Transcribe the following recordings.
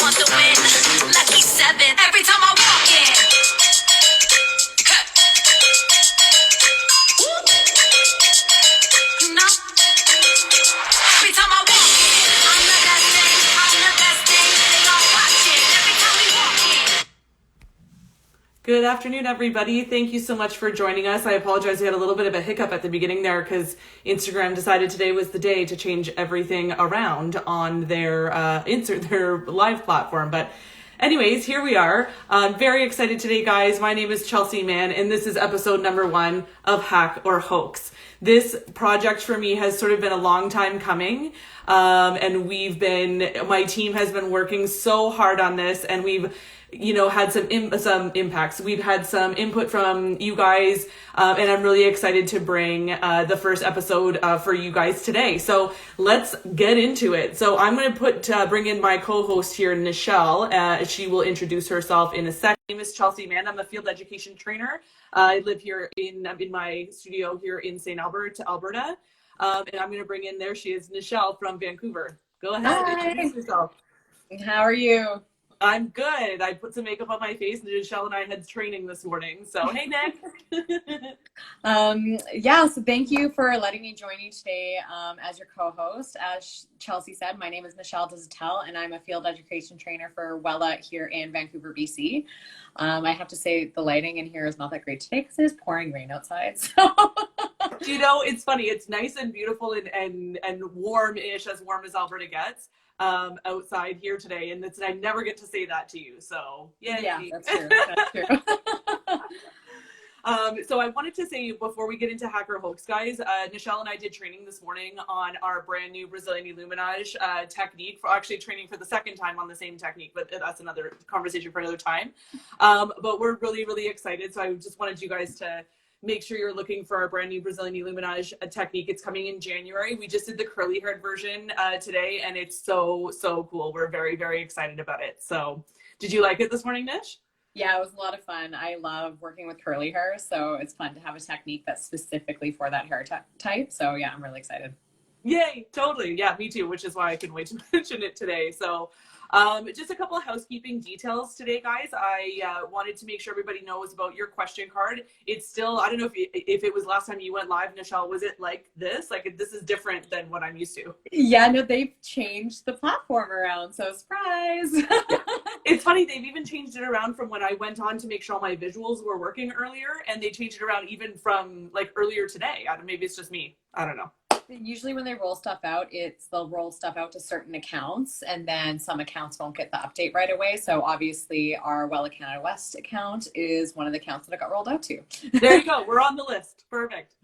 want the win. Lucky 7 every time I walk in. You know? Every time I walk in, I'm the best thing, I'm the best thing. They all watching every time we walk in. Good afternoon, everybody. Thank you so much for joining us. I apologize, we had a little bit of a hiccup at the beginning there because Instagram decided today was the day to change everything around on their their live platform. But anyways, here we are. Very excited today, guys. My name is Chelsea Mann, and this is episode number 1 of Hack or Hoax. This project for me has sort of been a long time coming. And my team has been working so hard on this, and we've had some impacts. We've had some input from you guys, and I'm really excited to bring the first episode for you guys today. So let's get into it. So I'm going to bring in my co-host here, Nichelle. She will introduce herself in a second. My name is Chelsea Mann. I'm a field education trainer. I live here in my studio here in St. Albert, Alberta. And I'm going to bring in, there she is, Nichelle from Vancouver. Go ahead, Hi. introduce yourself. How are you? I'm good. I put some makeup on my face, and Nichelle and I had training this morning. So, hey, Nick. So thank you for letting me join you today as your co-host. As Chelsea said, my name is Nichelle Desatel, and I'm a field education trainer for Wella here in Vancouver, BC. I have to say the lighting in here is not that great today because it is pouring rain outside. So. It's funny. It's nice and beautiful and warm-ish, as warm as Alberta gets, outside here today. And I never get to say that to you. So, yay. Yeah, that's true. That's true. So I wanted to say, before we get into Hack or Hoax, guys, Nichelle and I did training this morning on our brand new Brazilian Illuminage technique, for actually training for the second time on the same technique, but that's another conversation for another time. But we're really, really excited. So I just wanted you guys to make sure you're looking for our brand new Brazilian Illuminage technique. It's coming in January. We just did the curly haired version today, and it's so, so cool. We're very, very excited about it. So did you like it this morning, Nish? Yeah, it was a lot of fun. I love working with curly hair, so it's fun to have a technique that's specifically for that hair type. So yeah, I'm really excited. Yay, totally. Yeah, me too, which is why I couldn't wait to mention it today. So just a couple of housekeeping details today, guys. I wanted to make sure everybody knows about your question card. It's still, I don't know if it was last time you went live, Nichelle, was it like this? Like, this is different than what I'm used to. Yeah, no, they've changed the platform around, so surprise. It's funny, they've even changed it around from when I went on to make sure all my visuals were working earlier, and they changed it around even from like earlier today. Maybe it's just me. I don't know. Usually when they roll stuff out, they'll roll stuff out to certain accounts, and then some accounts won't get the update right away. So obviously our Wella Canada West account is one of the accounts that it got rolled out to. There you go. We're on the list. Perfect.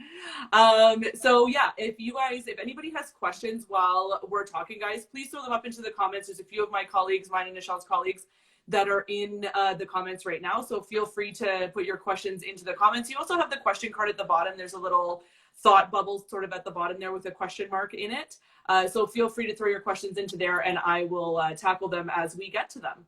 So yeah, if anybody has questions while we're talking, guys, please throw them up into the comments. There's a few of my colleagues, mine and Nichelle's colleagues, that are in the comments right now. So feel free to put your questions into the comments. You also have the question card at the bottom. There's a little thought bubble sort of at the bottom there with a question mark in it. So feel free to throw your questions into there, and I will tackle them as we get to them.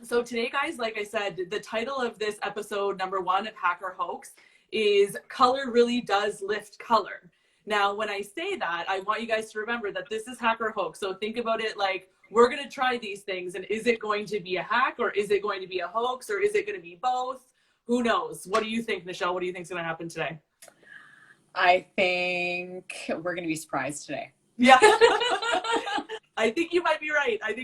So today, guys, like I said, the title of this episode, number 1 of Hack or Hoax, is Color Really Does Lift Color. Now, when I say that, I want you guys to remember that this is Hack or Hoax. So think about it like, we're going to try these things, and is it going to be a hack, or is it going to be a hoax, or is it going to be both? Who knows? What do you think, Nichelle? What do you think is going to happen today? I think we're going to be surprised today. Yeah. I think you might be right. I'm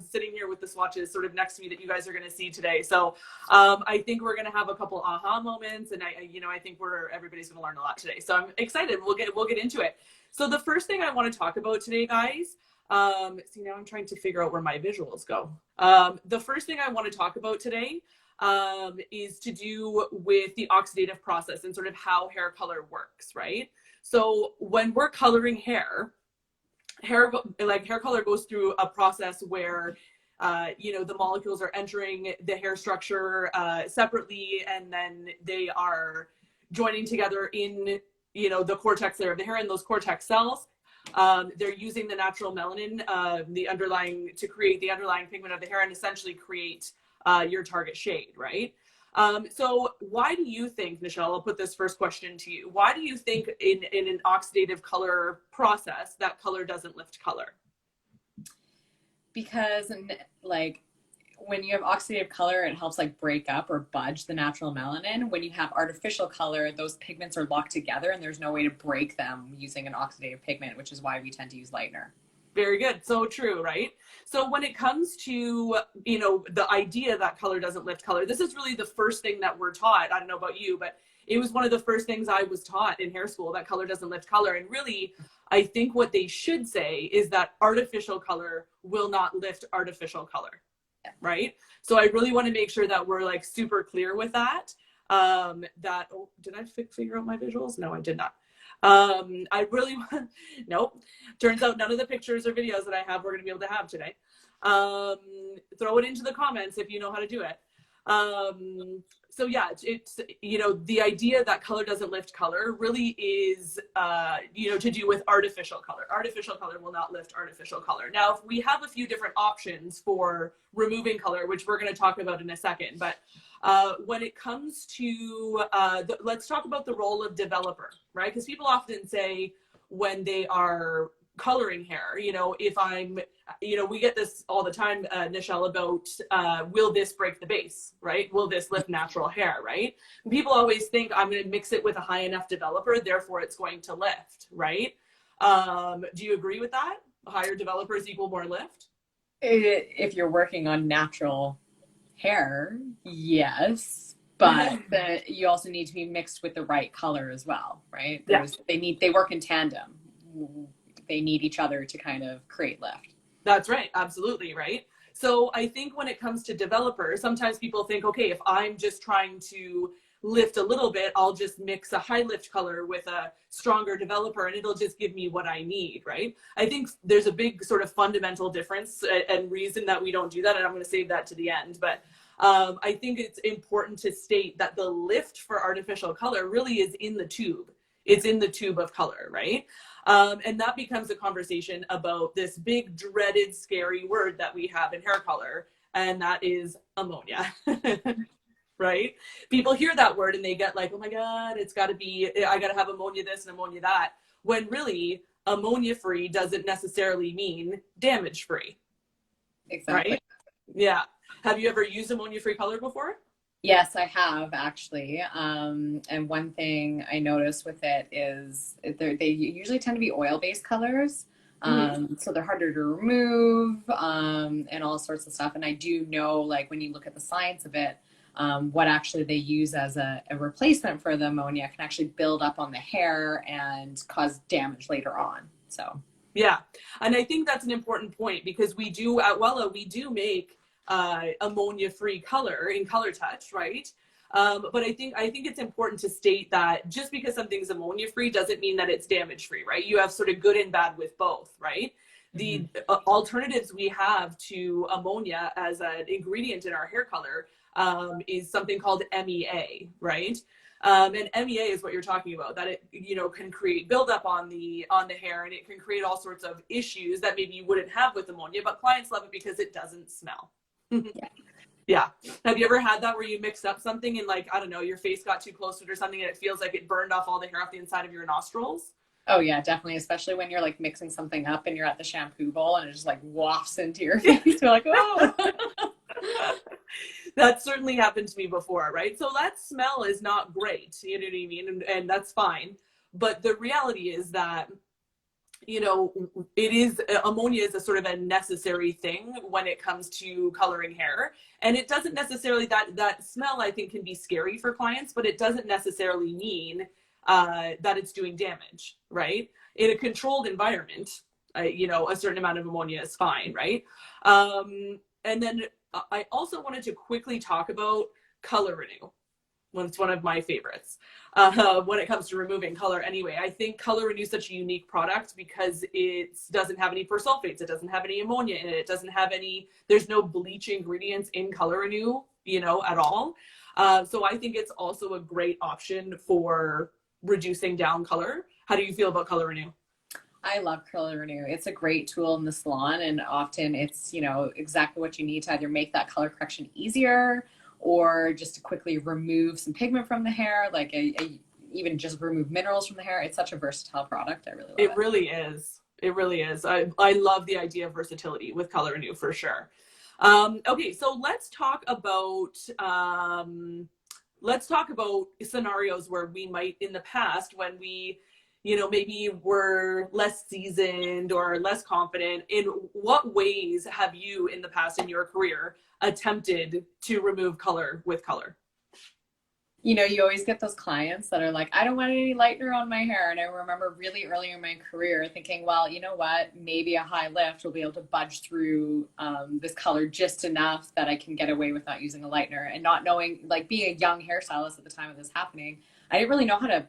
sitting here with the swatches sort of next to me that you guys are going to see today. So I think we're going to have a couple aha moments, and I think everybody's going to learn a lot today. So I'm excited. We'll get into it. So the first thing I want to talk about today, guys, see, now I'm trying to figure out where my visuals go. The first thing I want to talk about today is to do with the oxidative process and sort of how hair color works, right? So when we're coloring hair color goes through a process where the molecules are entering the hair structure separately, and then they are joining together in the cortex layer of the hair, and those cortex cells, they're using the natural melanin to create the underlying pigment of the hair and essentially create your target shade, right? So why do you think, Nichelle, I'll put this first question to you. Why do you think in an oxidative color process that color doesn't lift color? because like when you have oxidative color, it helps like break up or budge the natural melanin. When you have artificial color, those pigments are locked together and there's no way to break them using an oxidative pigment, which is why we tend to use lightener. Very good. So true, right? So when it comes to, the idea that color doesn't lift color, this is really the first thing that we're taught. I don't know about you, but it was one of the first things I was taught in hair school, that color doesn't lift color. And really, I think what they should say is that artificial color will not lift artificial color, right? So I really want to make sure that we're like super clear with that. Did I figure out my visuals? No, I did not. I really want, nope. Turns out none of the pictures or videos that I have we're going to be able to have today. Throw it into the comments if you know how to do it. So yeah, it's, the idea that color doesn't lift color really is, to do with artificial color. Artificial color will not lift artificial color. Now, if we have a few different options for removing color, which we're going to talk about in a second, but when it comes to, let's talk about the role of developer, right? Because people often say when they are coloring hair, if I'm, we get this all the time, Nichelle, about will this break the base, right? Will this lift natural hair, right? And people always think I'm going to mix it with a high enough developer, therefore it's going to lift, right? Do you agree with that? Higher developers equal more lift? If you're working on natural hair, yes, but you also need to be mixed with the right color as well, right? They work in tandem. They need each other to kind of create lift. That's right. Absolutely. Right. So I think when it comes to developers, sometimes people think, okay, if I'm just trying to lift a little bit, I'll just mix a high lift color with a stronger developer and it'll just give me what I need, right? I think there's a big sort of fundamental difference and reason that we don't do that, and I'm going to save that to the end. But I think it's important to state that the lift for artificial color really is in the tube. It's in the tube of color, right? And that becomes a conversation about this big, dreaded, scary word that we have in hair color, and that is ammonia. Right? People hear that word and they get like, oh my God, it's got to be, I got to have ammonia this and ammonia that, when really ammonia free doesn't necessarily mean damage free. Exactly. Right? Yeah. Have you ever used ammonia free color before? Yes, I have actually. And one thing I noticed with it is they usually tend to be oil-based colors. So they're harder to remove and all sorts of stuff. And I do know, like, when you look at the science of it, what actually they use as a replacement for the ammonia can actually build up on the hair and cause damage later on. So yeah, and I think that's an important point, because we do at Wella, we do make ammonia free color in Color Touch, right? But I think it's important to state that just because something's ammonia free doesn't mean that it's damage free, right? You have sort of good and bad with both, right? The alternatives we have to ammonia as an ingredient in our hair color is something called MEA, right? And MEA is what you're talking about, that it, can create buildup on the hair, and it can create all sorts of issues that maybe you wouldn't have with ammonia, but clients love it because it doesn't smell. Yeah. Have you ever had that where you mixed up something and, like, I don't know, your face got too close to it or something and it feels like it burned off all the hair off the inside of your nostrils? Oh yeah, definitely. Especially when you're like mixing something up and you're at the shampoo bowl and it just like wafts into your face. You're like, oh. That certainly happened to me before, right? So that smell is not great, you know what I mean? And that's fine. But the reality is that, ammonia is a sort of a necessary thing when it comes to coloring hair. And it doesn't necessarily, that smell, I think, can be scary for clients, but it doesn't necessarily mean that it's doing damage, right? In a controlled environment, a certain amount of ammonia is fine, right? And then I also wanted to quickly talk about Color Renew. It's one of my favorites when it comes to removing color anyway. I think Color Renew is such a unique product because it doesn't have any persulfates. It doesn't have any ammonia in it. It doesn't have there's no bleach ingredients in Color Renew, at all. So I think it's also a great option for reducing down color. How do you feel about Color Renew? I love Color Renew. It's a great tool in the salon, and often it's, exactly what you need to either make that color correction easier or just to quickly remove some pigment from the hair, like even just remove minerals from the hair. It's such a versatile product. I really love it. It really is. It really is. I love the idea of versatility with Color New for sure. Okay, so let's talk about scenarios where we might in the past when we, maybe were less seasoned or less confident. In what ways have you in the past in your career attempted to remove color with color? You always get those clients that are like, I don't want any lightener on my hair. And I remember really early in my career thinking, well, you know what, maybe a high lift will be able to budge through this color just enough that I can get away with not using a lightener. And not knowing, like being a young hairstylist at the time of this happening, I didn't really know how to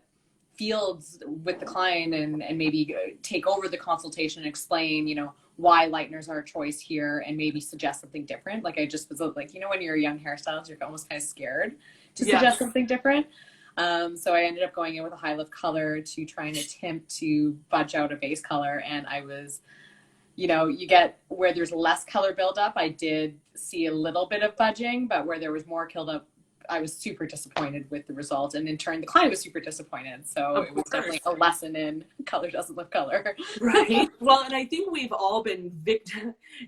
field with the client and maybe take over the consultation and explain, why lighteners are a choice here and maybe suggest something different. Like I just was like, when you're a young hairstylist, you're almost kind of scared to suggest something different. So I ended up going in with a high lift color to try and attempt to budge out a base color. And I was, you get where there's less color buildup. I did see a little bit of budging, but where there was more buildup, I was super disappointed with the result. And in turn, the client was super disappointed. So it was definitely a lesson in color doesn't lift color. Right. Well, and I think we've all been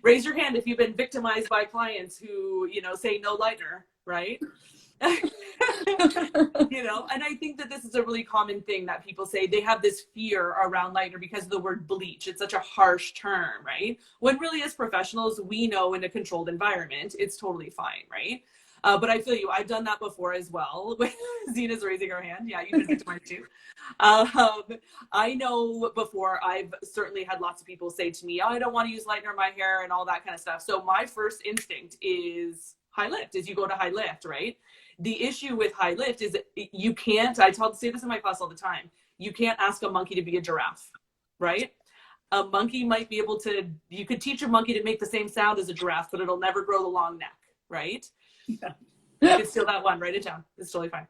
raise your hand if you've been victimized by clients who, say no lightener, right? And I think that this is a really common thing that people say. They have this fear around lightener because of the word bleach. It's such a harsh term, right? When really as professionals, we know in a controlled environment, it's totally fine, right? But I feel you. I've done that before as well. Zena's raising her hand. Yeah, you've been victimized too. I know before I've certainly had lots of people say to me, oh, I don't want to use lightener in my hair and all that kind of stuff. So my first instinct is high lift, is you go to high lift, right? The issue with high lift is you can't, say this in my class all the time, you can't ask a monkey to be a giraffe, right? A monkey might be able to, you could teach a monkey to make the same sound as a giraffe, but it'll never grow the long neck, right? Yeah. You can steal that one, write it down. It's totally fine.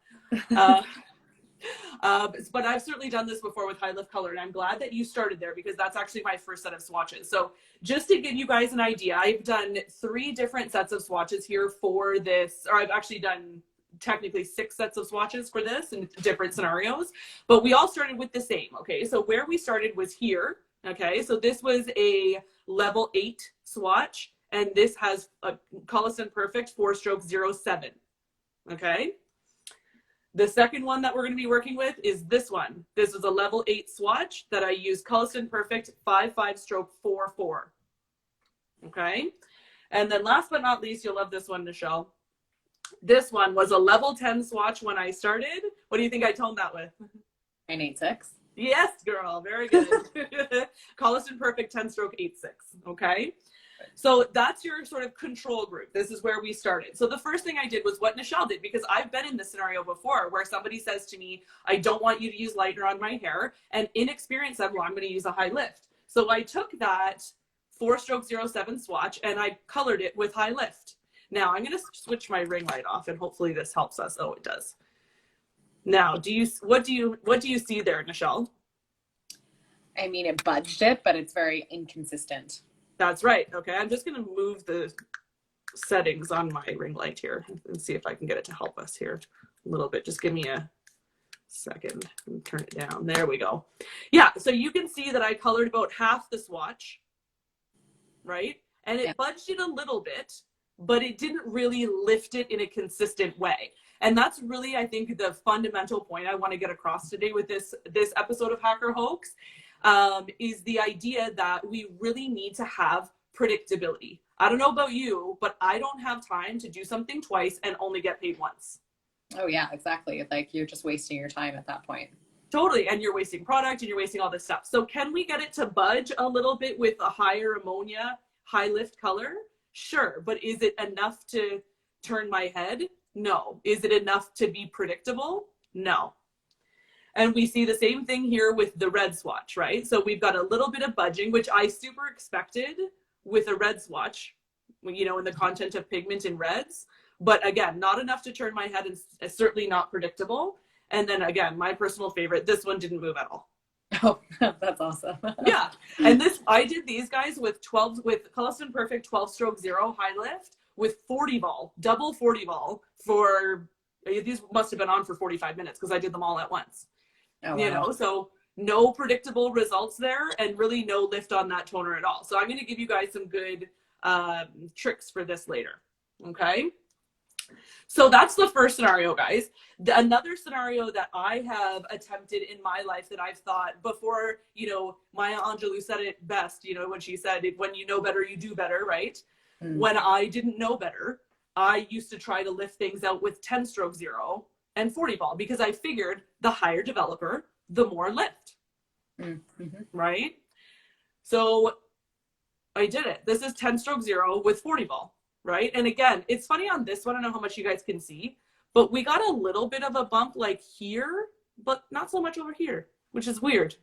But I've certainly done this before with high lift color, and I'm glad that you started there because that's actually my first set of swatches. So just to give you guys an idea, I've done 3 different sets of swatches here for this, or I've actually done technically 6 sets of swatches for this in different scenarios, but we all started with the same. Okay, so where we started was here. Okay, so this was a level 8 swatch, and this has a Colliston Perfect 4-stroke 07. Okay, the second one that we're going to be working with is this one. This is a level 8 swatch that I use Colliston Perfect 5-5-stroke 4-4. Okay, and then last but not least, you'll love this one, Michelle. This one was a level 10 swatch when I started. What do you think I toned that with? 986. Yes, girl. Very good. Colliston Perfect 10-stroke 8-6. Okay. So that's your sort of control group. This is where we started. So the first thing I did was what Nichelle did, because I've been in this scenario before where somebody says to me, I don't want you to use lightener on my hair. And inexperienced said, well, I'm going to use a high lift. So I took that 4-stroke 07 swatch and I colored it with high lift. Now I'm going to switch my ring light off and hopefully this helps us. Oh, it does. Now, what do you see there, Nichelle? I mean, it budged it, but it's very inconsistent. That's right. Okay, I'm just going to move the settings on my ring light here and see if I can get it to help us here a little bit. Just give me a second and turn it down. There we go. Yeah, so you can see that I colored about half the swatch, right? And it budged it a little bit, but it didn't really lift it in a consistent way. And that's really, I think, the fundamental point I want to get across today with this episode of Hacker Hoax, is the idea that we really need to have predictability. I don't know about you, but I don't have time to do something twice and only get paid once. Oh yeah, exactly. Like you're just wasting your time at that point. Totally. And you're wasting product and you're wasting all this stuff. So can we get it to budge a little bit with a higher ammonia, high lift color? Sure. But is it enough to turn my head? No. Is it enough to be predictable? No. And we see the same thing here with the red swatch, right? So we've got a little bit of budging, which I super expected with a red swatch, you know, in the content of pigment in reds. But again, not enough to turn my head and certainly not predictable. And then again, my personal favorite, this one didn't move at all. Oh, that's awesome. Yeah. And I did these guys with Colliston Perfect 12-stroke 0 high lift with 40 vol, double 40 vol for, these must have been on for 45 minutes because I did them all at once. Oh, wow. You know, so no predictable results there, and really no lift on that toner at all. So I'm going to give you guys some good tricks for this later. Okay. So that's the first scenario, guys. Another scenario that I have attempted in my life that I've thought before, you know, Maya Angelou said it best, you know, when she said, when you know better, you do better, right? When I didn't know better, I used to try to lift things out with 10 stroke zero and 40 ball, because I figured the higher developer, the more lift, right? So I did it. This is 10 stroke zero with 40 ball. Right. And again, it's funny on this one, I don't know how much you guys can see, but we got a little bit of a bump like here, but not so much over here, which is weird.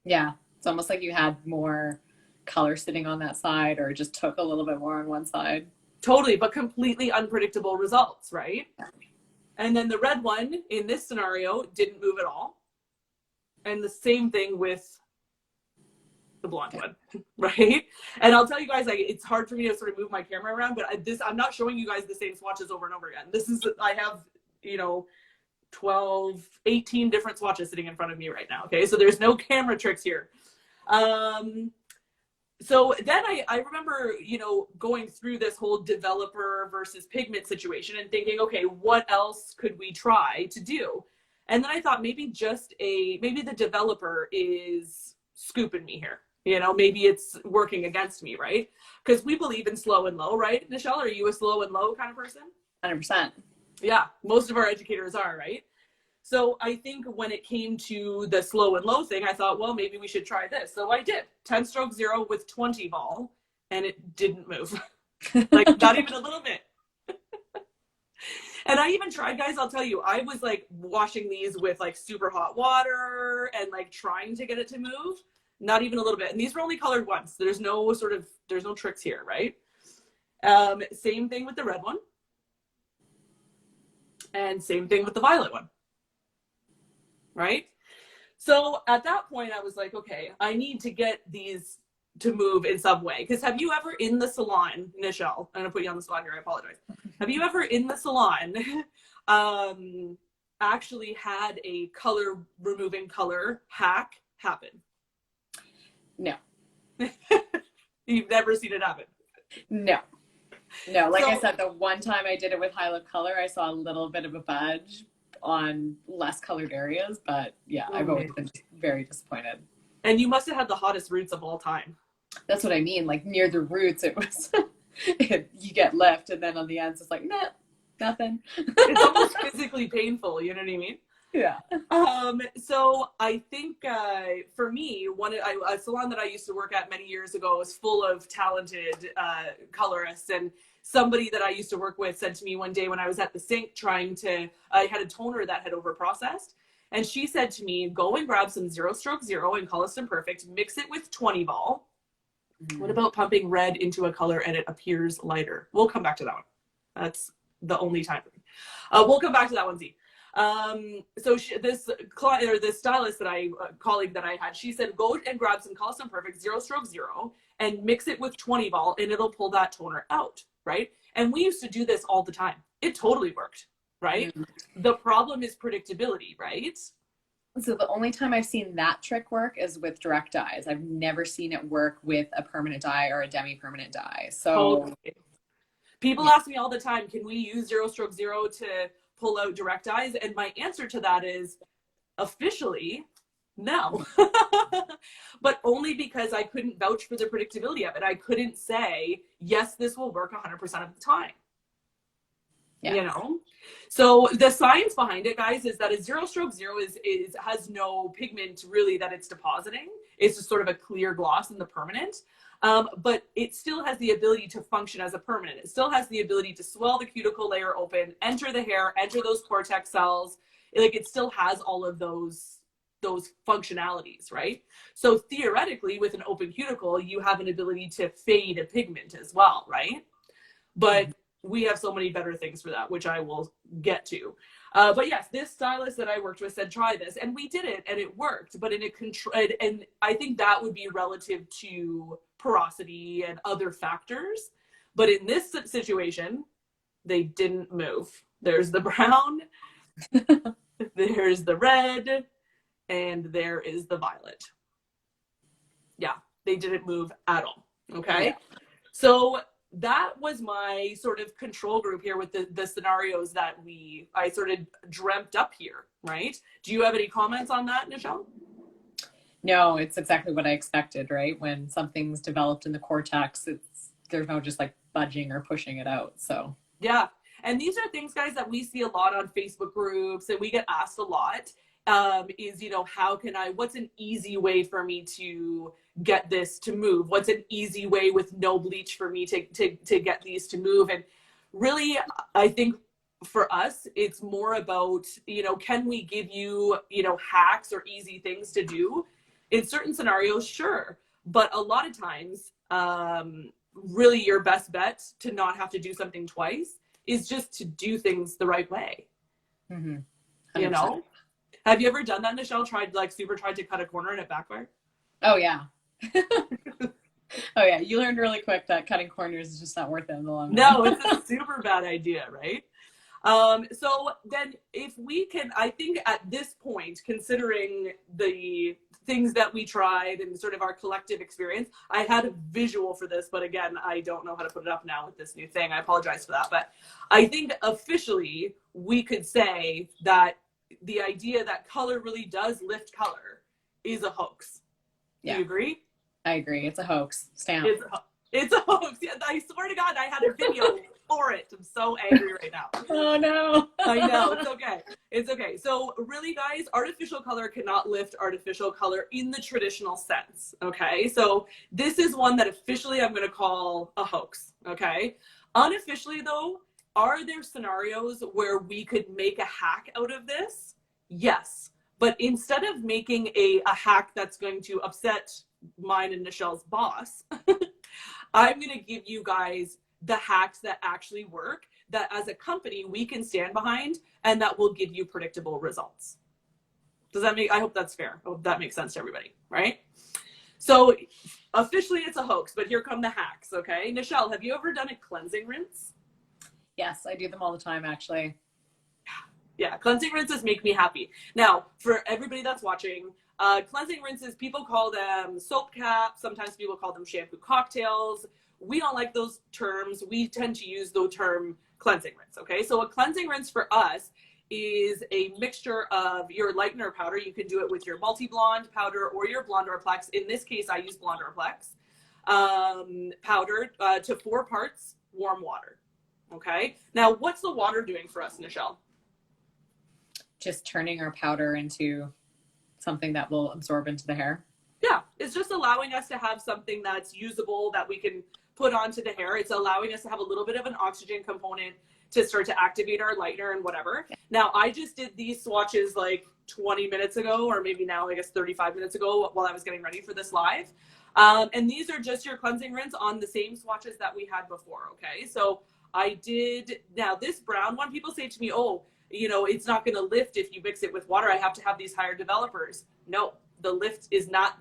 Yeah. It's almost like you had more color sitting on that side, or just took a little bit more on one side. Totally, but completely unpredictable results, right? And then the red one in this scenario didn't move at all. And the same thing with the blonde one, right? And I'll tell you guys, like, it's hard for me to sort of move my camera around, but I'm not showing you guys the same swatches over and over again. This is, I have, you know, 12, 18 different swatches sitting in front of me right now. Okay. So there's no camera tricks here. So then I remember, you know, going through this whole developer versus pigment situation and thinking, okay, what else could we try to do? And then I thought maybe maybe the developer is scooping me here. You know, maybe it's working against me, right? Because we believe in slow and low, right? Nichelle, are you a slow and low kind of person? 100%. Yeah, most of our educators are, right? So I think when it came to the slow and low thing, I thought, well, maybe we should try this. So I did 10 stroke zero with 20 ball, and it didn't move. Like, not even a little bit. And I even tried, guys, I'll tell you, I was like washing these with like super hot water and like trying to get it to move. Not even a little bit. And these were only colored once. There's no tricks here, right? Same thing with the red one. And same thing with the violet one. Right? So at that point, I was like, okay, I need to get these to move in some way. Because have you ever in the salon, Nichelle, I'm going to put you on the spot here, I apologize. Have you ever in the salon actually had a color removing color hack happen? No. You've never seen it happen? No. Like I said, the one time I did it with high lift color, I saw a little bit of a budge on less colored areas, but yeah, I've always been very disappointed. And you must have had the hottest roots of all time. That's what I mean. Like near the roots, it was, you get lift, and then on the ends, it's like, nah, nothing. It's almost physically painful, you know what I mean? Yeah. So I think for me, a salon that I used to work at many years ago was full of talented colorists, and somebody that I used to work with said to me one day when I was at the sink I had a toner that had overprocessed, and she said to me, go and grab some 0 stroke 0 and Colorist Imperfect, mix it with 20 ball. What about pumping red into a color and it appears lighter? We'll come back to that one. That's the only time. We'll come back to that one, Z. So this stylist colleague that I had, she said, go and grab some Colorist Imperfect 0 stroke 0 and mix it with 20 ball and it'll pull that toner out, right? And we used to do this all the time. It totally worked, right? The problem is predictability, right? So the only time I've seen that trick work is with direct dyes. I've never seen it work with a permanent dye or a demi-permanent dye. So totally. People ask me all the time, can we use 0 stroke 0 to pull out direct dyes? And my answer to that is officially no. But only because I couldn't vouch for the predictability of it. I couldn't say, yes, this will work 100% of the time. Yeah. You know? So the science behind it, guys, is that a 0 stroke 0 has no pigment really that it's depositing. It's just sort of a clear gloss in the permanent. But it still has the ability to function as a permanent. It still has the ability to swell the cuticle layer open, enter the hair, enter those cortex cells. Like, it still has all of those functionalities, right? So theoretically, with an open cuticle, you have an ability to fade a pigment as well, right? But we have so many better things for that, which I will get to. But yes, this stylist that I worked with said, try this. And we did it and it worked, but and I think that would be relative to porosity and other factors. But in this situation, they didn't move. There's the brown, there's the red, and there is the violet. Yeah, they didn't move at all. Okay. Yeah. So that was my sort of control group here with the scenarios that I sort of dreamt up here, right? Do you have any comments on that, Nichelle? No, it's exactly what I expected, right? When something's developed in the cortex, there's no just like budging or pushing it out. So yeah. And these are things, guys, that we see a lot on Facebook groups, and we get asked a lot, is, what's an easy way for me to get this to move? What's an easy way with no bleach for me to get these to move? And really, I think for us, it's more about, can we give you, hacks or easy things to do? In certain scenarios, sure. But a lot of times, really your best bet to not have to do something twice is just to do things the right way. mm-hmm. Have you ever done that, Nichelle? Tried to cut a corner and it backfired? Oh yeah. Oh yeah. You learned really quick that cutting corners is just not worth it in the long run. No, it's a super bad idea, right? So then if we can, I think at this point, considering the things that we tried and sort of our collective experience, I had a visual for this, but again, I don't know how to put it up now with this new thing. I apologize for that. But I think officially we could say that the idea that color really does lift color is a hoax. Yeah. Do you agree? I agree. It's a hoax. Stamp. It's a hoax. Yeah, I swear to God, I had a video for it. I'm so angry right now. Oh no. I know. It's okay. It's okay. So really, guys, artificial color cannot lift artificial color in the traditional sense. Okay. So this is one that officially I'm going to call a hoax. Okay. Unofficially, though, are there scenarios where we could make a hack out of this? Yes. But instead of making a hack that's going to upset mine and Nichelle's boss, I'm going to give you guys the hacks that actually work, that as a company we can stand behind, and that will give you predictable results. I hope that's fair. I hope that makes sense to everybody, right? So officially it's a hoax, but here come the hacks, okay? Nichelle, have you ever done a cleansing rinse? Yes, I do them all the time, actually. Yeah, cleansing rinses make me happy. Now, for everybody that's watching, cleansing rinses, people call them soap caps. Sometimes people call them shampoo cocktails. We don't like those terms. We tend to use the term cleansing rinse, okay? So a cleansing rinse for us is a mixture of your lightener powder. You can do it with your multi-blonde powder or your Blonde Orplex. In this case, I use Blonde Orplex powder to 4 parts warm water, okay? Now, what's the water doing for us, Nichelle? Just turning our powder into something that will absorb into the hair. Yeah, it's just allowing us to have something that's usable that we can put onto the hair. It's allowing us to have a little bit of an oxygen component to start to activate our lightener and whatever. Now, I just did these swatches like 20 minutes ago, or maybe now, I guess 35 minutes ago while I was getting ready for this live. And these are just your cleansing rinse on the same swatches that we had before, okay? So I did, now this brown one, people say to me, oh, it's not going to lift if you mix it with water. I have to have these higher developers. No, the lift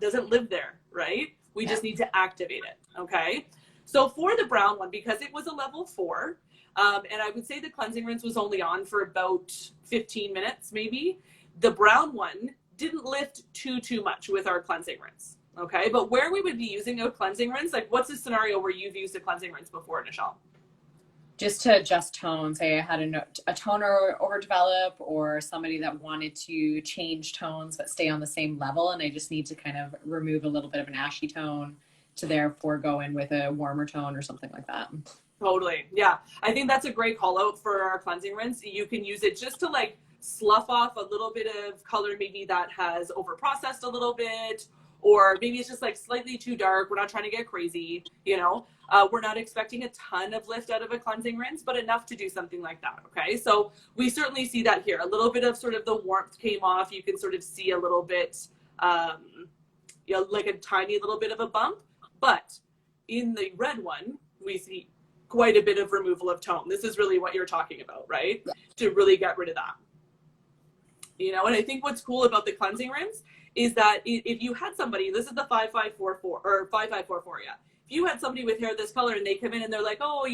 doesn't live there, right? We just need to activate it, okay? So for the brown one, because it was a level 4, and I would say the cleansing rinse was only on for about 15 minutes, maybe. The brown one didn't lift too much with our cleansing rinse, okay? But where we would be using a cleansing rinse, like what's a scenario where you've used a cleansing rinse before, Nichelle? Just to adjust tone, say I had a toner overdevelop, or somebody that wanted to change tones but stay on the same level, and I just need to kind of remove a little bit of an ashy tone to therefore go in with a warmer tone or something like that. Totally. Yeah. I think that's a great call out for our cleansing rinse. You can use it just to like slough off a little bit of color maybe that has over processed a little bit, or maybe it's just like slightly too dark. We're not trying to get crazy, we're not expecting a ton of lift out of a cleansing rinse, but enough to do something like that, okay? So we certainly see that here. A little bit of sort of the warmth came off. You can sort of see a little bit, like a tiny little bit of a bump. But in the red one, we see quite a bit of removal of tone. This is really what you're talking about, right? Yeah. To really get rid of that. And I think what's cool about the cleansing rinse is that if you had somebody, this is the 5544 or 5544, yeah. If you had somebody with hair this color and they come in and they're like, oh,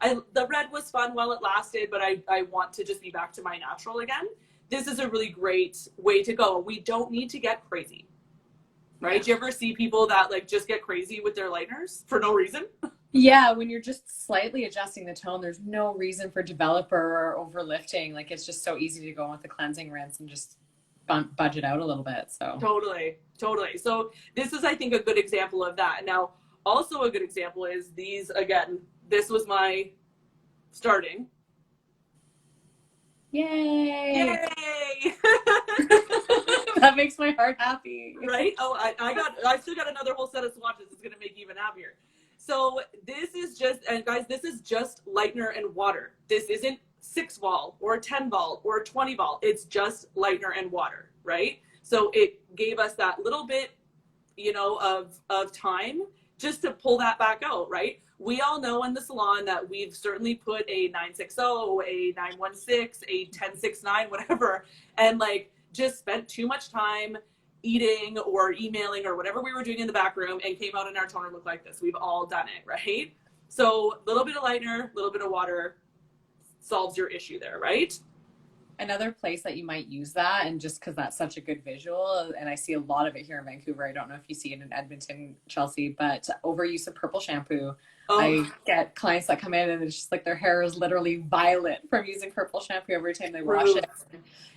the red was fun while it lasted, but I want to just be back to my natural again, this is a really great way to go. We don't need to get crazy, right? Do you ever see people that like just get crazy with their lighteners for no reason? Yeah, when you're just slightly adjusting the tone, there's no reason for developer or overlifting. Like it's just so easy to go with the cleansing rinse and just budget out a little bit. So Totally. So this is, I think, a good example of that. Now, also a good example is these, again, this was my starting. Yay! Yay! That makes my heart happy. Right? Oh, I still got another whole set of swatches. It's going to make you even happier. So this is just, and guys, this is just lightener and water. This isn't 6 vol or 10 vol or 20 vol. It's just lightener and water, right? So it gave us that little bit, you know, of time just to pull that back out, right? We all know in the salon that we've certainly put a 960, a 916, a 1069, whatever, and like just spent too much time eating or emailing or whatever we were doing in the back room and came out and our toner looked like this. We've all done it, right? So a little bit of lightener, a little bit of water solves your issue there, right? Another place that you might use that, and just because that's such a good visual, and I see a lot of it here in Vancouver. I don't know if you see it in Edmonton, Chelsea, but overuse of purple shampoo. Oh. I get clients that come in and it's just like their hair is literally violet from using purple shampoo every time they wash it.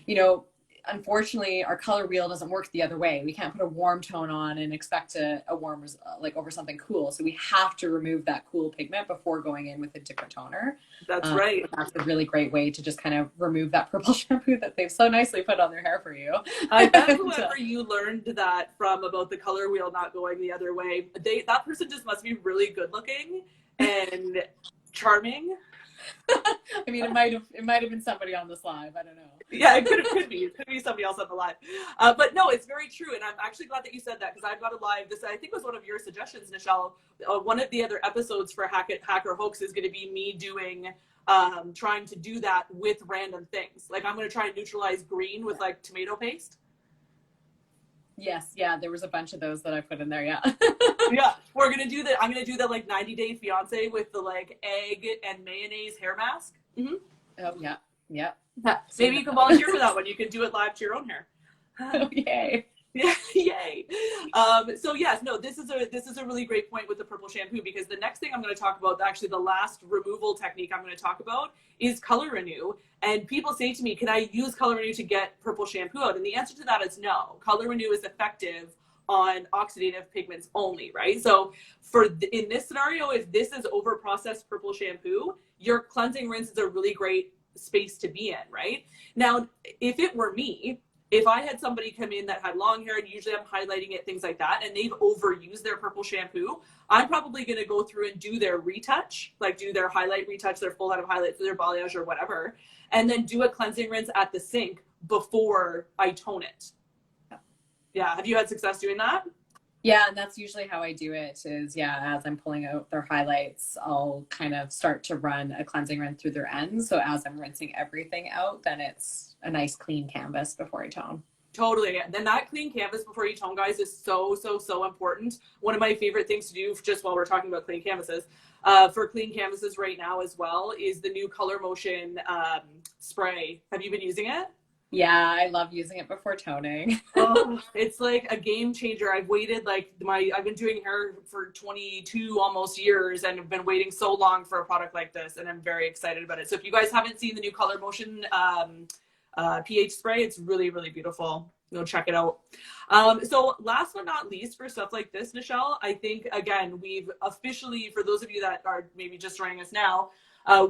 You know, unfortunately, our color wheel doesn't work the other way. We can't put a warm tone on and expect a warm, like over something cool. So we have to remove that cool pigment before going in with a different toner. That's right. That's a really great way to just kind of remove that purple shampoo that they've so nicely put on their hair for you. I bet whoever you learned that from about the color wheel not going the other way, that person just must be really good looking and charming. I mean, it might have been somebody on this live. I don't know. Yeah, it could be somebody else on the live. But no, it's very true. And I'm actually glad that you said that, because I've got a live, this I think was one of your suggestions, Nichelle. One of the other episodes for Hacker Hoax is going to be me doing, trying to do that with random things. Like I'm going to try and neutralize green with like tomato paste. Yes, yeah, there was a bunch of those that I put in there, yeah. Yeah, we're going to do that. I'm going to do the like 90 Day Fiance with the like egg and mayonnaise hair mask. Mm-hmm. Oh, yeah, yeah. Maybe you can volunteer for that one. You can do it live to your own hair. Oh, yay. Yeah, yay. So yes, no, this is a really great point with the purple shampoo, because the next thing I'm going to talk about, actually the last removal technique I'm going to talk about, is color renew. And people say to me, can I use color renew to get purple shampoo out? And the answer to that is no. Color renew is effective on oxidative pigments only, right? So in this scenario, if this is over processed purple shampoo, your cleansing rinse is a really great space to be in, right? Now, if it were me, if I had somebody come in that had long hair, and usually I'm highlighting it, things like that, and they've overused their purple shampoo, I'm probably going to go through and do their retouch, like do their highlight retouch, their full head of highlights, their balayage or whatever, and then do a cleansing rinse at the sink before I tone it. Yeah. Have you had success doing that? Yeah, and that's usually how I do it is, yeah, as I'm pulling out their highlights, I'll kind of start to run a cleansing rinse through their ends. So as I'm rinsing everything out, then it's a nice clean canvas before I tone. Totally. And then that clean canvas before you tone, guys, is so important. One of my favorite things to do, just while we're talking about clean canvases, for clean canvases right now as well, is the new Color Motion spray. Have you been using it? Yeah, I love using it before toning. Oh, it's like a game changer. I've waited I've been doing hair for 22 almost years, and have been waiting so long for a product like this, and I'm very excited about it. So if you guys haven't seen the new Color Motion pH spray, it's really beautiful. Go check it out. So last but not least, for stuff like this, Nichelle, I think, again, we've officially, for those of you that are maybe just joining us now,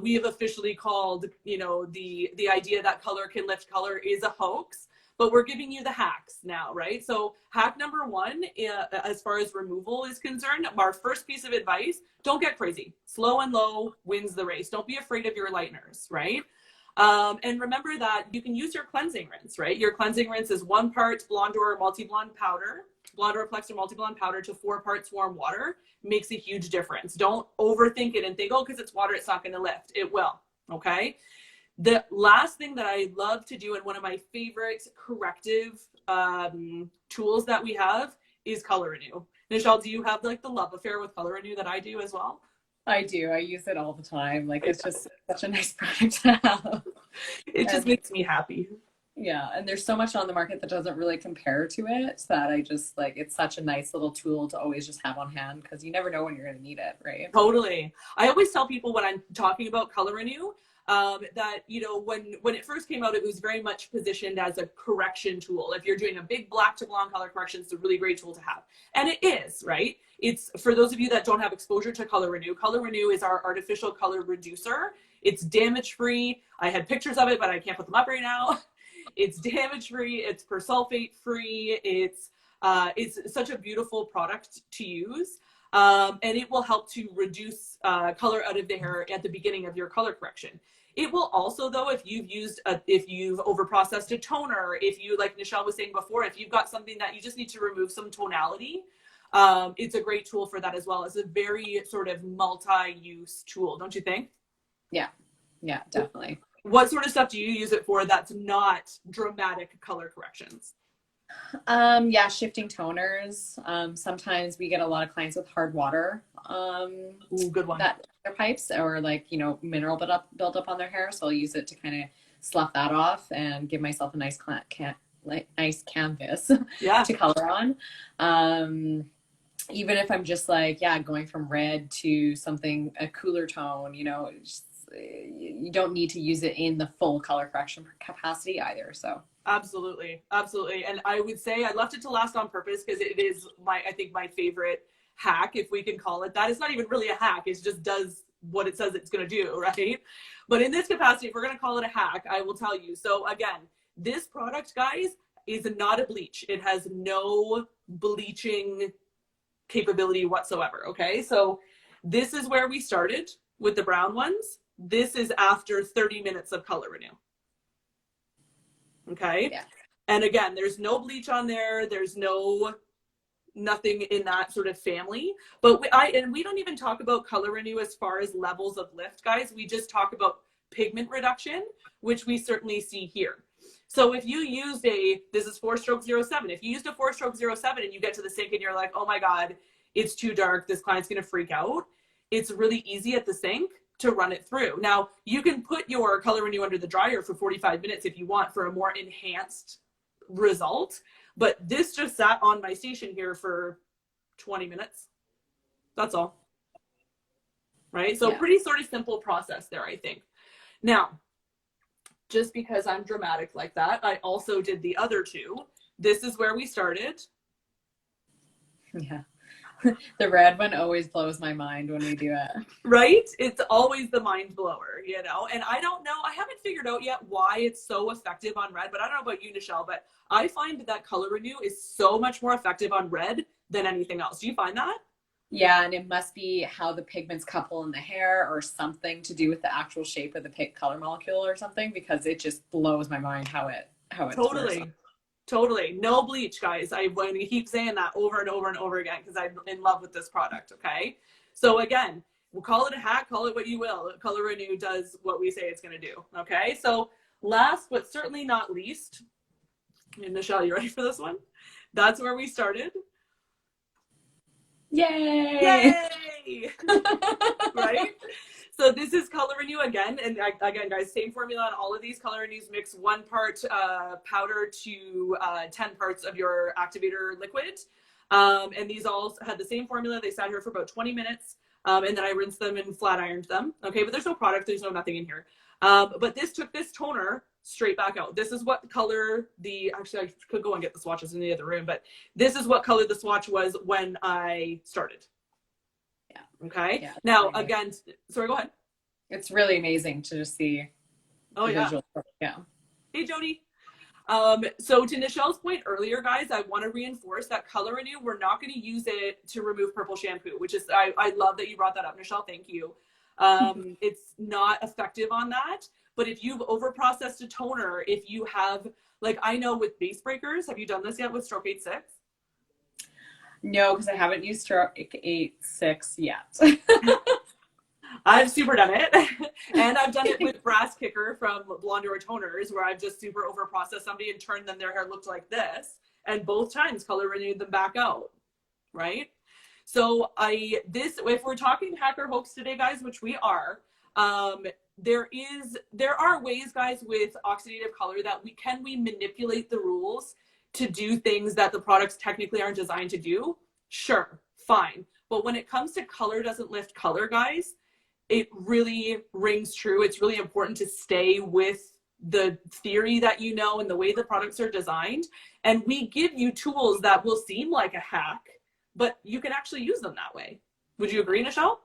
we have officially called, the idea that color can lift color is a hoax, but we're giving you the hacks now, right? So hack number 1, as far as removal is concerned, our first piece of advice, don't get crazy. Slow and low wins the race. Don't be afraid of your lighteners, right? And remember that you can use your cleansing rinse, right? Your cleansing rinse is 1 part Blonde or Multi-Blonde powder, Blonde or Flex or Multi-Blonde powder to 4 parts warm water. Makes a huge difference. Don't overthink it and think, oh, because it's water, it's not going to lift. It will, okay? The last thing that I love to do, and one of my favorite corrective tools that we have, is Color Renew. Nichelle, do you have like the love affair with Color Renew that I do as well? I do. I use it all the time. Like, it's just such a nice product to have. It just makes me happy. Yeah, and there's so much on the market that doesn't really compare to it that I just like it's such a nice little tool to always just have on hand because you never know when you're going to need it, right? Totally. I always tell people when I'm talking about Color Renew, that when it first came out, it was very much positioned as a correction tool. If you're doing a big black to blonde color correction, it's a really great tool to have, and it is, right. It's for those of you that don't have exposure to Color Renew. Color Renew is our artificial color reducer. It's damage free. I had pictures of it, but I can't put them up right now. It's damage free. It's persulfate free. It's such a beautiful product to use. And it will help to reduce color out of the hair at the beginning of your color correction. It will also, though, if you've overprocessed a toner, if you, like Nichelle was saying before, if you've got something that you just need to remove some tonality, it's a great tool for that as well. It's a very sort of multi-use tool, don't you think? Yeah, definitely. What sort of stuff do you use it for that's not dramatic color corrections? Yeah, shifting toners. Sometimes we get a lot of clients with hard water. Ooh, good one. That their pipes or like, mineral build up on their hair. So I'll use it to kind of slough that off and give myself a nice nice canvas Yeah. to color on. Even if I'm just like, going from red to something, a cooler tone, you don't need to use it in the full color correction capacity either. So Absolutely. And I would say I left it to last on purpose because it is I think my favorite hack, if we can call it that. It's not even really a hack. It just does what it says it's going to do, right? But in this capacity, if we're going to call it a hack, I will tell you. So again, this product, guys, is not a bleach. It has no bleaching capability whatsoever, okay? So this is where we started with the brown ones. This is after 30 minutes of Color Renew. Okay. Yeah. And again, there's no bleach on there. There's nothing in that sort of family. But we don't even talk about Color Renew as far as levels of lift, guys. We just talk about pigment reduction, which we certainly see here. So if you used this is 4-stroke 07. If you used a 4-stroke 07 and you get to the sink and you're like, oh my God, it's too dark, this client's going to freak out. It's really easy at the sink to run it through. Now, you can put your Color Renew under the dryer for 45 minutes if you want for a more enhanced result. But this just sat on my station here for 20 minutes. That's all. Right? So pretty sort of simple process there, I think. Now, just because I'm dramatic like that, I also did the other two. This is where we started. Yeah. The red one always blows my mind when we do it. Right? It's always the mind blower, and I don't know, I haven't figured out yet why it's so effective on red, but I don't know about you, Nichelle, but I find that Color Renew is so much more effective on red than anything else. Do you find that? Yeah, and it must be how the pigments couple in the hair or something to do with the actual shape of the color molecule or something, because it just blows my mind how it Totally. No bleach, guys. I'm going to keep saying that over and over and over again because I'm in love with this product, okay? So again, we'll call it a hack, call it what you will. Color Renew does what we say it's going to do, okay? So last but certainly not least, and Nichelle, you ready for this one? That's where we started. Yay! Right? So this is Color Renew again. And again, guys, same formula on all of these. Color Renews mix 1 part powder to 10 parts of your activator liquid. And these all had the same formula. They sat here for about 20 minutes. And then I rinsed them and flat ironed them. Okay, but there's no product. There's nothing in here. But this took this toner straight back out. This is what color actually I could go and get the swatches in the other room, but this is what color the swatch was when I started. Yeah. Okay. Yeah, now again, sorry, go ahead. It's really amazing to just see. Oh yeah. Visual. Yeah. Hey Jody. So to Nichelle's point earlier, guys, I want to reinforce that Color Renew, we're not going to use it to remove purple shampoo, which is, I love that you brought that up, Nichelle. Thank you. It's not effective on that. But if you've overprocessed a toner, if you have, like I know with base breakers, have you done this yet with Stroke 8.6? No, because I haven't used Stroke 8.6 yet. I've super done it. And I've done it with Brass Kicker from Blondeur Toners, where I've just super overprocessed somebody and turned them, their hair looked like this. And both times Color Renewed them back out, right? So if we're talking hack or hoax today, guys, which we are, there are ways, guys, with oxidative color that we manipulate the rules to do things that the products technically aren't designed to do. Sure, fine. But when it comes to color doesn't lift color, guys, it really rings true. It's really important to stay with the theory that you know and the way the products are designed. And we give you tools that will seem like a hack, but you can actually use them that way. Would you agree, Nichelle?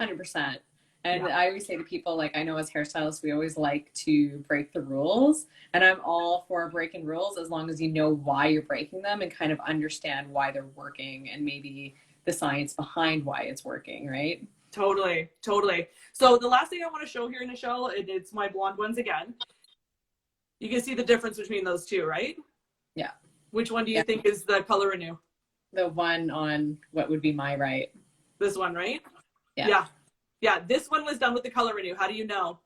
100%. And Yeah. I always say to people, like, I know as hairstylists, we always like to break the rules. And I'm all for breaking rules as long as you know why you're breaking them and kind of understand why they're working and maybe the science behind why it's working, right? Totally, totally. So the last thing I want to show here, Nichelle, and it's my blonde ones again. You can see the difference between those two, right? Yeah. Which one do you think is the Color Renew? The one on what would be my right. This one, right? Yeah. Yeah. Yeah, this one was done with the Color Renew. How do you know?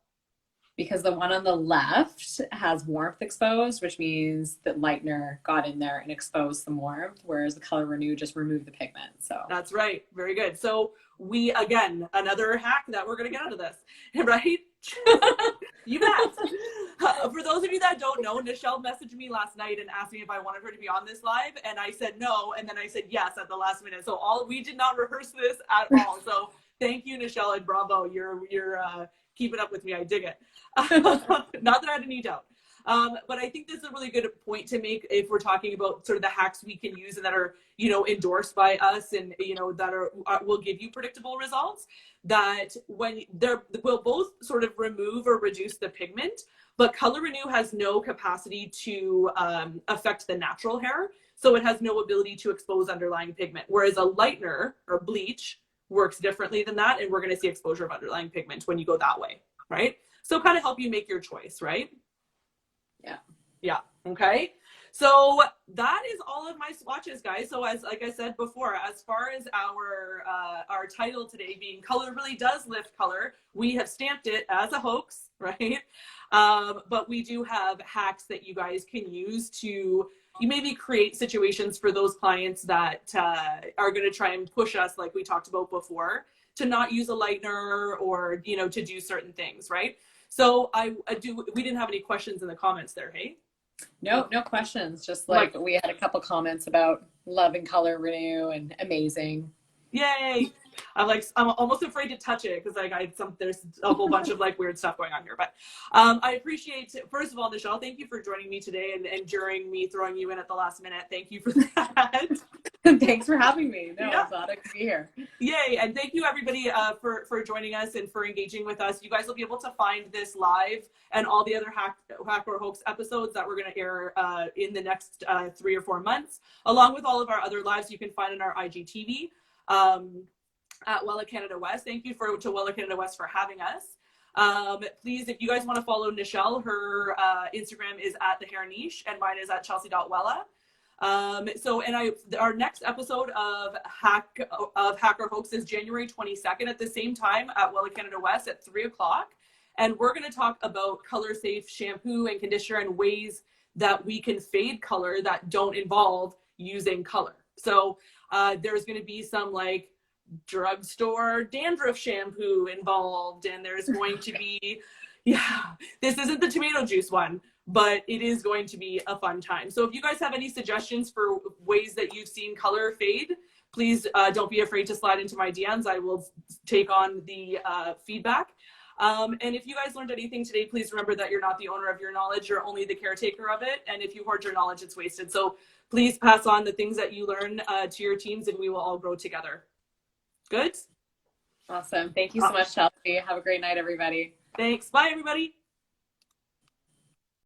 Because the one on the left has warmth exposed, which means the lightener got in there and exposed some warmth, whereas the Color Renew just removed the pigment. So That's right. Very good. So we, again, another hack that we're going to get out of this, right? You bet. For those of you that don't know, Nichelle messaged me last night and asked me if I wanted her to be on this live, and I said no, and then I said yes at the last minute. So we did not rehearse this at all. So thank you, Nichelle, and bravo. You're keeping up with me. I dig it. Not that I had any doubt. But I think this is a really good point to make if we're talking about sort of the hacks we can use and that are, endorsed by us and, that will give you predictable results, that when will both sort of remove or reduce the pigment, but Color Renew has no capacity to affect the natural hair. So it has no ability to expose underlying pigment. Whereas a lightener or bleach works differently than that. And we're going to see exposure of underlying pigment when you go that way, right? So kind of help you make your choice, right? Yeah. Okay. So that is all of my swatches, guys. So like I said before, as far as our title today being Color Really Does Lift Color, we have stamped it as a hoax, right? But we do have hacks that you guys can use to maybe create situations for those clients that are going to try and push us, like we talked about before, to not use a lightener or, to do certain things, right? So we didn't have any questions in the comments there, hey? No questions. Just like we had a couple comments about loving Color Renew and amazing. Yay! I'm almost afraid to touch it because there's a whole bunch of weird stuff going on here. But I appreciate, first of all, Nichelle, thank you for joining me today and during me throwing you in at the last minute. Thank you for that. Thanks for having me. No, Yeah. I'm glad I could be here. Yay! And thank you everybody for joining us and for engaging with us. You guys will be able to find this live and all the other hack or hoax episodes that we're going to air in the next 3 or 4 months, along with all of our other lives you can find on our IGTV. At Wella Canada West. Thank you to Wella Canada West for having us. Please, if you guys want to follow Nichelle, her Instagram is at the hair niche and mine is at chelsea.wella. Our next episode of Hacker Hoax is January 22nd at the same time at Wella Canada West at 3:00. And we're going to talk about color safe shampoo and conditioner and ways that we can fade color that don't involve using color. So there's going to be some drugstore dandruff shampoo involved, and there's going to be, this isn't the tomato juice one, but it is going to be a fun time. So if you guys have any suggestions for ways that you've seen color fade, please don't be afraid to slide into my DMs. I will take on the feedback. And if you guys learned anything today, please remember that you're not the owner of your knowledge, you're only the caretaker of it. And if you hoard your knowledge, it's wasted. So please pass on the things that you learn to your teams and we will all grow together. Good? Awesome. Thank you so much, Chelsea. Have a great night, everybody. Thanks. Bye, everybody.